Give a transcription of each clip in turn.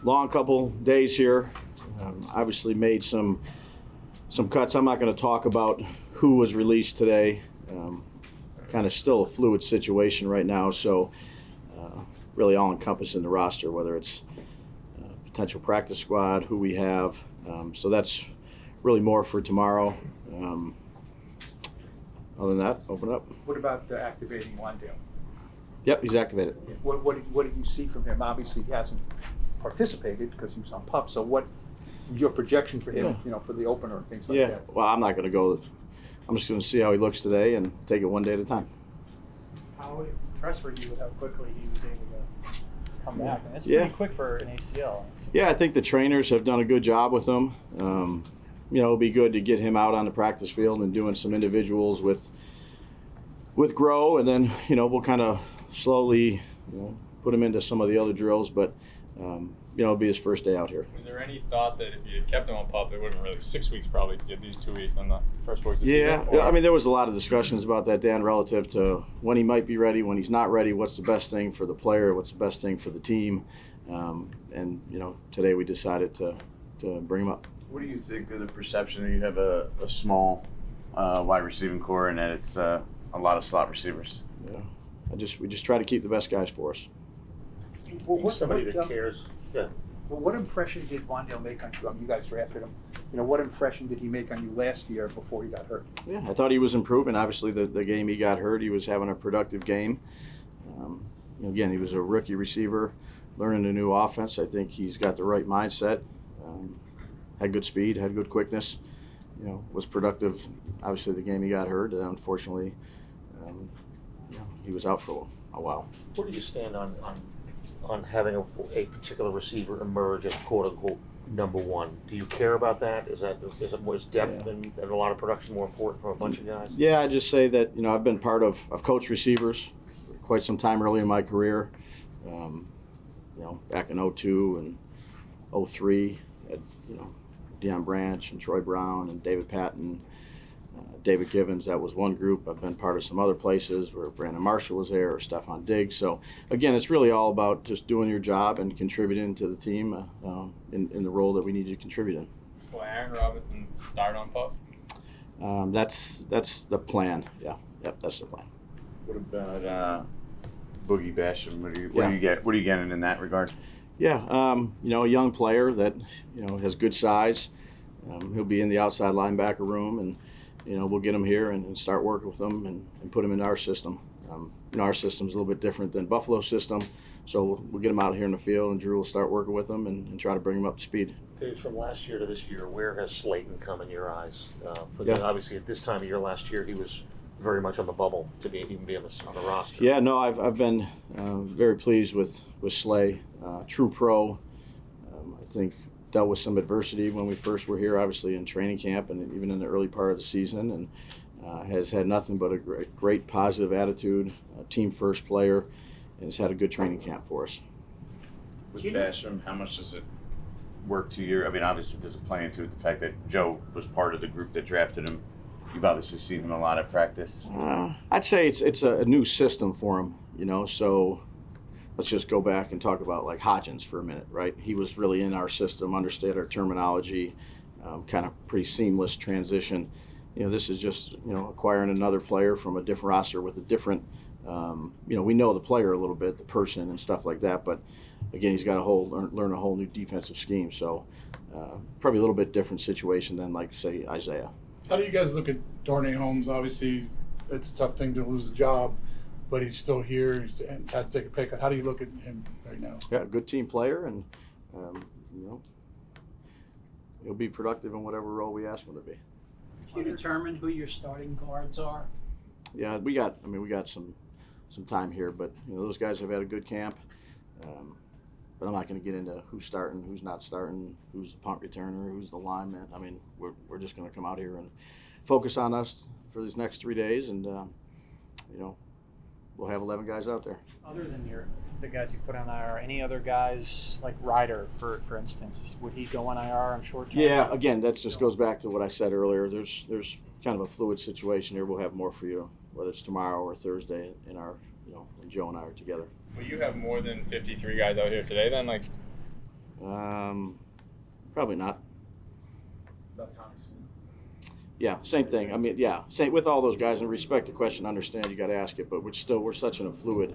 long couple days here. Obviously made some cuts. I'm not going to talk about who was released today. Kind of still a fluid situation right now, so really all encompassing the roster, whether it's potential practice squad, who we have. So that's really more for tomorrow. Other than that, open up. What about activating Wandale? Yep, he's activated. What did you see from him? Obviously, he hasn't participated because he was on PUP. So what is your projection for him, for the opener and things like that? Yeah, well, I'm not going to go. I'm just going to see how he looks today and take it one day at a time. How impressed were you with how quickly he was able to come back? And that's pretty quick for an ACL. Yeah, I think the trainers have done a good job with him. It'll be good to get him out on the practice field and doing some individuals with Grow, and then we'll kind of slowly put him into some of the other drills. But it'll be his first day out here. Was there any thought that if you had kept him on PUP, it would have been really 6 weeks probably to get these 2 weeks on the first 4 weeks of the season? Yeah, I mean, there was a lot of discussions about that, Dan, relative to when he might be ready, when he's not ready, what's the best thing for the player, what's the best thing for the team. And today we decided to bring him up. What do you think of the perception that you have a small wide receiving core and that it's a lot of slot receivers? Yeah, we just try to keep the best guys for us. Somebody that cares. Yeah. Well, what impression did Wandale make on you? You guys drafted him. What impression did he make on you last year before he got hurt? Yeah, I thought he was improving. Obviously, the game he got hurt, he was having a productive game. Again, he was a rookie receiver, learning a new offense. I think he's got the right mindset. Had good speed, had good quickness. Was productive. Obviously, the game he got hurt, and unfortunately, he was out for a while. Where do you stand on having a particular receiver emerge as quote unquote number one? Do you care about that? Is depth and a lot of production more important from a bunch of guys? Yeah, I just say that I've been part of coached receivers for quite some time early in my career. Back in 2002 and 2003, had Deion Branch and Troy Brown and David Patton, David Givens. That was one group. I've been part of some other places where Brandon Marshall was there or Stephon Diggs. So again, it's really all about just doing your job and contributing to the team in the role that we need you to contribute in. Will Aaron Robinson start on PUP? That's the plan. Yeah, yep, that's the plan. What about Boogie Basham? What are you getting in that regard? Yeah, a young player that has good size. He'll be in the outside linebacker room, and we'll get him here and start working with him and put him into our system. Our system's a little bit different than Buffalo's system, so we'll get him out here in the field, and Drew will start working with him and try to bring him up to speed. From last year to this year, where has Slayton come in your eyes? Obviously, at this time of year last year, he was very much on the bubble to even be on the roster. Yeah, no, I've been very pleased with Slay. True pro. I think dealt with some adversity when we first were here, obviously in training camp and even in the early part of the season, and has had nothing but a great positive attitude, team first player, and has had a good training camp for us. With Basham, how much does it work to you? I mean, obviously, does it play into it the fact that Joe was part of the group that drafted him? You've obviously seen him a lot at practice. I'd say it's a new system for him, so let's just go back and talk about like Hodgins for a minute, right? He was really in our system, understood our terminology, kind of pretty seamless transition. This is just, acquiring another player from a different roster with a different, we know the player a little bit, the person and stuff like that, but again, he's got to learn a whole new defensive scheme. So probably a little bit different situation than like, say, Isaiah. How do you guys look at Darnay Holmes? Obviously, it's a tough thing to lose a job, but he's still here and had to take a pay cut. How do you look at him right now? Yeah, good team player, and he'll be productive in whatever role we ask him to be. Did you determine who your starting guards are? Yeah, we got some time here, but those guys have had a good camp. But I'm not going to get into who's starting, who's not starting, who's the punt returner, who's the lineman. I mean, we're just going to come out here and focus on us for these next 3 days, and we'll have 11 guys out there. Other than the guys you put on IR, any other guys like Ryder, for instance, would he go on IR on short term? Yeah, again, that just goes back to what I said earlier. There's kind of a fluid situation here. We'll have more for you, whether it's tomorrow or Thursday in our, when Joe and I are together. Will you have more than 53 guys out here today then? Probably not. About Tommy Smith. Yeah, same thing. I mean, yeah, same with all those guys. And respect the question, understand you got to ask it, but we're such in a fluid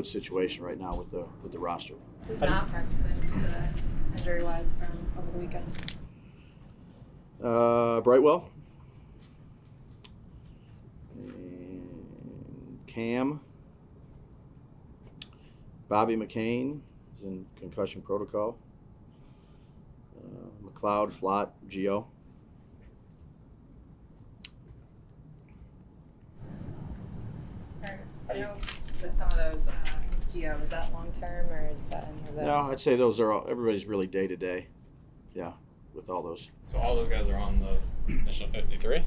situation right now with the roster. Who's not practicing today, injury-wise, from over the weekend? Brightwell, and Cam, Bobby McCain is in concussion protocol. McLeod, Flott, Gio. I know with some of those, Gio, is that long-term or is that any of those? No, I'd say those are everybody's really day to day. Yeah, with all those. So all those guys are on the initial 53.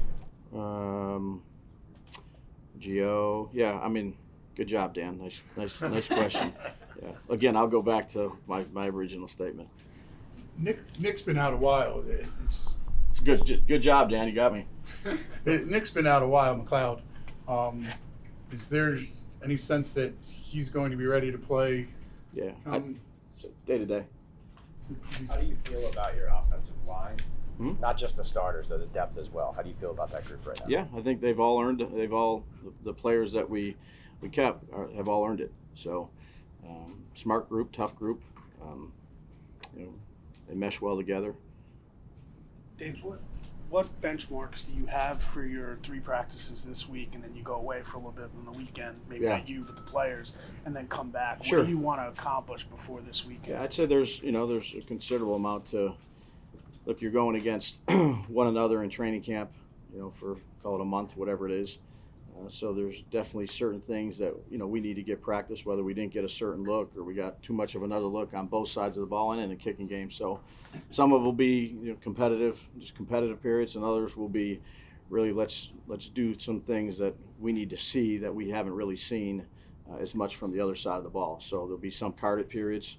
Gio, yeah. I mean, good job, Dan. Nice question. Yeah. Again, I'll go back to my original statement. Nick's been out a while. It's good job, Dan. You got me. Nick's been out a while, McLeod. Is there any sense that he's going to be ready to play? Yeah, day to day. How do you feel about your offensive line? Hmm? Not just the starters, though, the depth as well. How do you feel about that group right now? Yeah, I think they've all earned. The players that we kept have all earned it. So, smart group, tough group. They mesh well together. Dave, what benchmarks do you have for your 3 practices this week, and then you go away for a little bit on the weekend, maybe Yeah. not you, but the players, and then come back? Sure. What do you want to accomplish before this weekend? Yeah, I'd say there's a considerable amount to look. You're going against one another in training camp, for call it a month, whatever it is. So there's definitely certain things that we need to get practice, whether we didn't get a certain look or we got too much of another look on both sides of the ball and in the kicking game. So some of it will be competitive, just competitive periods, and others will be really let's do some things that we need to see that we haven't really seen as much from the other side of the ball. So there'll be some carded periods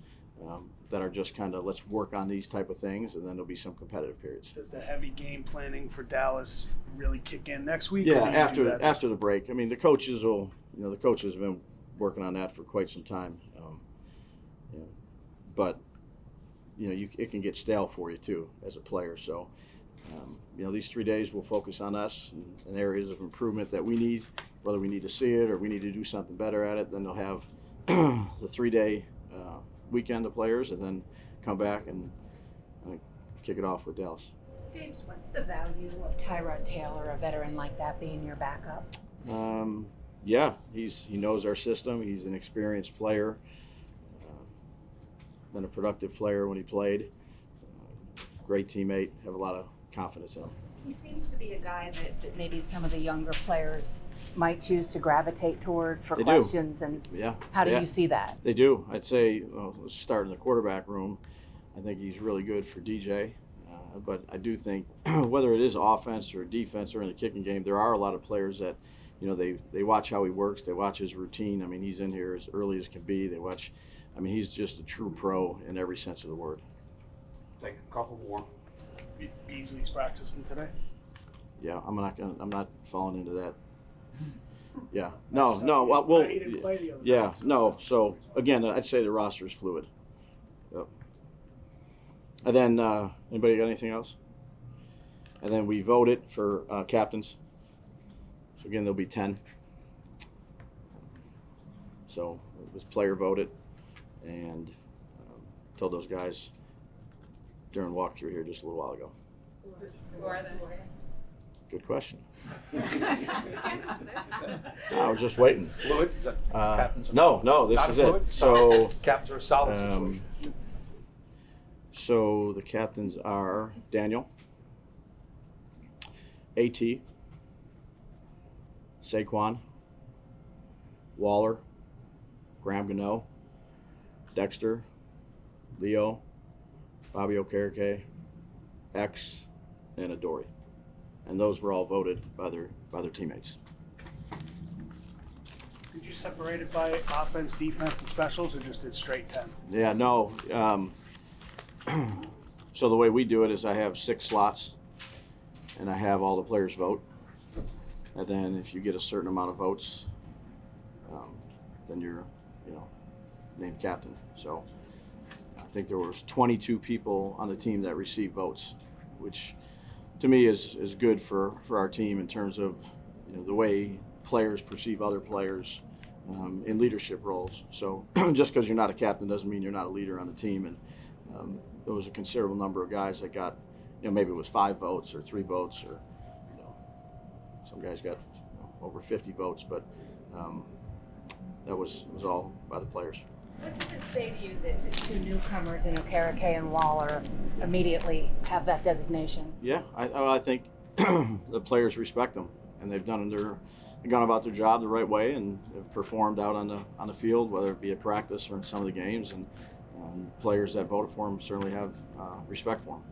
that are just kind of let's work on these type of things, and then there'll be some competitive periods. Does the heavy game planning for Dallas really kick in next week? Yeah, or do you do that after the break. I mean, the coaches have been working on that for quite some time. But it can get stale for you too as a player. So these 3 days will focus on us and areas of improvement that we need, whether we need to see it or we need to do something better at it. Then they'll have the 3-day weekend, the players, and then come back and kick it off with Dallas. James, what's the value of Tyrod Taylor, a veteran like that, being your backup? Yeah, he knows our system. He's an experienced player. Been a productive player when he played. Great teammate. Have a lot of confidence in him. He seems to be a guy that maybe some of the younger players might choose to gravitate toward for They do. questions. And Yeah. how do yeah. you see that? They do. I'd say, let's start in the quarterback room. I think he's really good for DJ. But I do think whether it is offense or defense or in the kicking game, there are a lot of players that, they watch how he works. They watch his routine. I mean, he's in here as early as can be. They watch. I mean, he's just a true pro in every sense of the word. Take a couple more. Beasley's practicing today? Yeah, I'm not falling into that. Yeah, no. Well, He didn't play the other yeah, night, so- no. So again, I'd say the roster is fluid. Yep. And then anybody got anything else? And then we voted for captains. So again, there'll be 10. So it was player voted, and told those guys during walkthrough here just a little while ago. Who are they? Good question. I was just waiting. Fluid? Is that captains? No, this Not is fluid? it. So, Captains are a solid situation. so the captains are Daniel, AT, Saquon, Waller, Graham Gano, Dexter, Leo, Bobby Okereke, X, and Adoree. And those were all voted by their teammates. Did you separate it by offense, defense, and specials, or just did straight 10? Yeah, no. So the way we do it is I have 6 slots, and I have all the players vote. And then if you get a certain amount of votes, then you're, named captain. So I think there was 22 people on the team that received votes, which to me is good for our team in terms of, you know, the way players perceive other players in leadership roles. So just because you're not a captain doesn't mean you're not a leader on the team. And there was a considerable number of guys that got, you know, maybe it was 5 votes or 3 votes, or, you know, some guys got, you know, over 50 votes, but that was all by the players. What does it say to you that the 2 newcomers in Okereke and Waller immediately have that designation? Yeah, I think the players respect them, and they've gone about their job the right way and have performed out on the field, whether it be at practice or in some of the games. And players that voted for them certainly have respect for them.